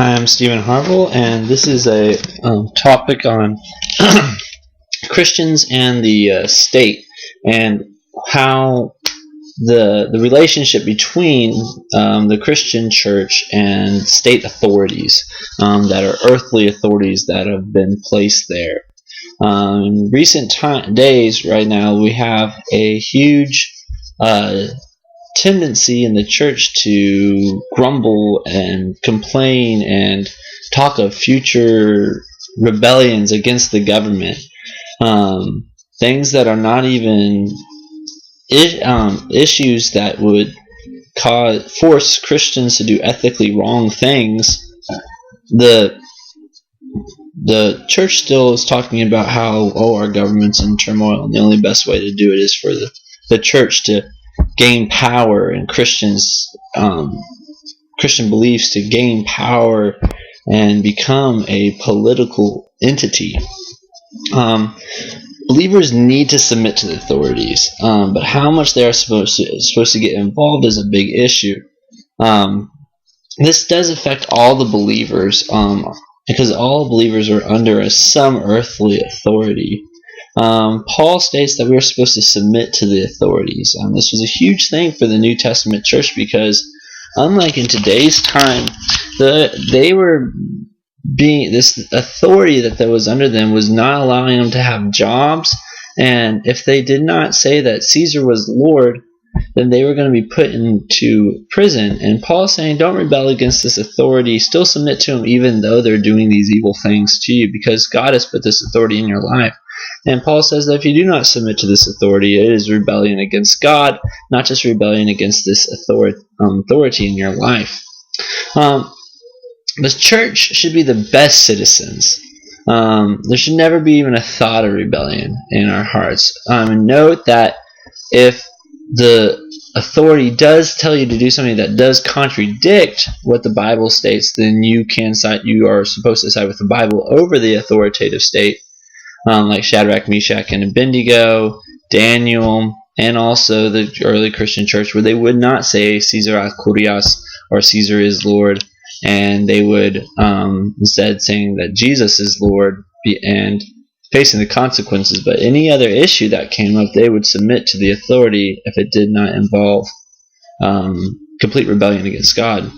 Hi, I'm Stephen Harvell, and this is a topic on Christians and the state, and how the relationship between the Christian church and state authorities that are earthly authorities that have been placed there. In recent days, right now, we have a huge tendency in the church to grumble and complain and talk of future rebellions against the government. Things that are not even issues that would force Christians to do ethically wrong things. The church still is talking about how, our government's in turmoil, and the only best way to do it is for the church to gain power, and Christian beliefs to gain power and become a political entity. Believers need to submit to the authorities, but how much they are supposed to get involved is a big issue. This does affect all the believers, because all believers are under some earthly authority. Paul states that we are supposed to submit to the authorities. This was a huge thing for the New Testament church, because unlike in today's time, this authority that was under them was not allowing them to have jobs, and if they did not say that Caesar was Lord, then they were going to be put into prison. And Paul's saying, don't rebel against this authority, still submit to them even though they're doing these evil things to you, because God has put this authority in your life. And Paul says that if you do not submit to this authority, it is rebellion against God, not just rebellion against this authority in your life. The church should be the best citizens. There should never be even a thought of rebellion in our hearts. Note that if the authority does tell you to do something that does contradict what the Bible states, then you are supposed to side with the Bible over the authoritative state, like Shadrach, Meshach, and Abednego, Daniel, and also the early Christian church, where they would not say Caesar Kurios, or Caesar is Lord, and they would instead saying that Jesus is Lord and facing the consequences. But any other issue that came up, they would submit to the authority if it did not involve complete rebellion against God.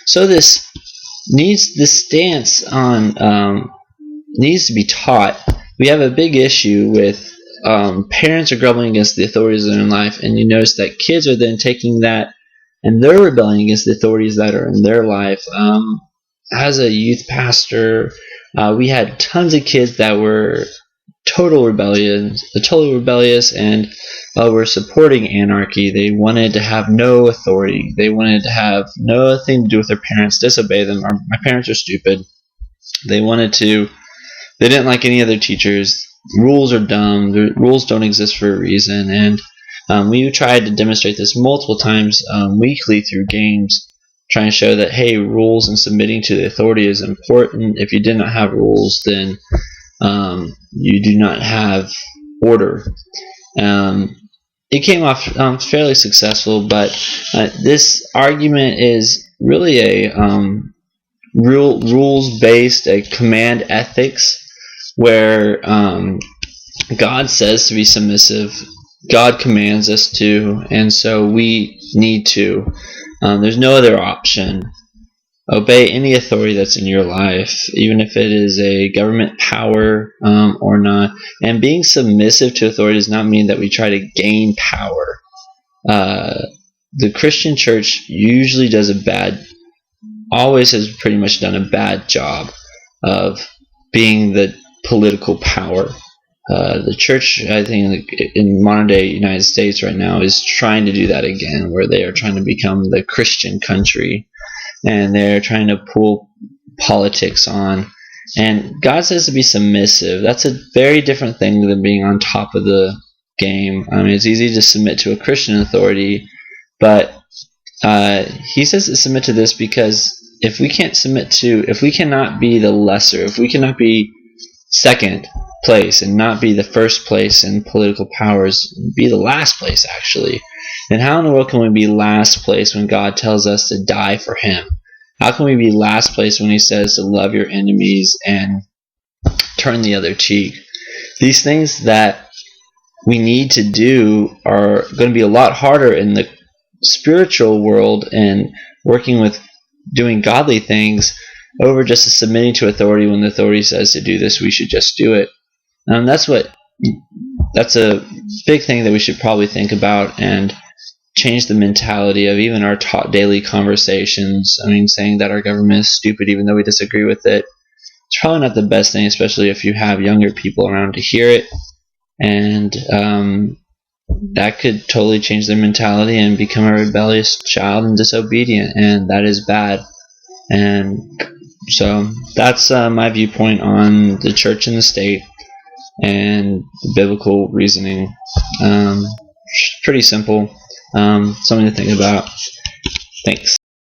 So this stance on needs to be taught. We have a big issue with parents are grumbling against the authorities in their life, and you notice that kids are then taking that and they're rebelling against the authorities that are in their life. As a youth pastor, we had tons of kids that were totally rebellious, and were supporting anarchy. They wanted to have no authority. They wanted to have nothing to do with their parents, disobey them. My parents are stupid. They didn't like any other teachers. Rules are dumb. The rules don't exist for a reason. And we tried to demonstrate this multiple times weekly through games, trying to show that, hey, rules and submitting to the authority is important. If you did not have rules, then you do not have order. It came off fairly successful, but this argument is really a rules-based, a command ethics, where God says to be submissive, God commands us to, and so we need to. There's no other option. Obey any authority that's in your life, even if it is a government power or not. And being submissive to authority does not mean that we try to gain power. The Christian church usually always has pretty much done a bad job of being the political power. The church, I think, in modern day United States right now is trying to do that again, where they are trying to become the Christian country, and they're trying to pull politics on. And God says to be submissive. That's a very different thing than being on top of the game. It's easy to submit to a Christian authority, but he says to submit to this because if we cannot be the lesser, if we cannot be second place and not be the first place in political powers, be the last place actually, then how in the world can we be last place when God tells us to die for Him? How can we be last place when he says to love your enemies and turn the other cheek? These things that we need to do are going to be a lot harder in the spiritual world and working with doing godly things over just submitting to authority. When the authority says to do this, we should just do it. That's a big thing that we should probably think about and change the mentality of even our daily conversations. I mean, saying that our government is stupid even though we disagree with it, it's probably not the best thing, especially if you have younger people around to hear it. And that could totally change their mentality and become a rebellious child and disobedient, and that is bad. And so that's my viewpoint on the church and the state and biblical reasoning. Pretty simple, something to think about. Thanks.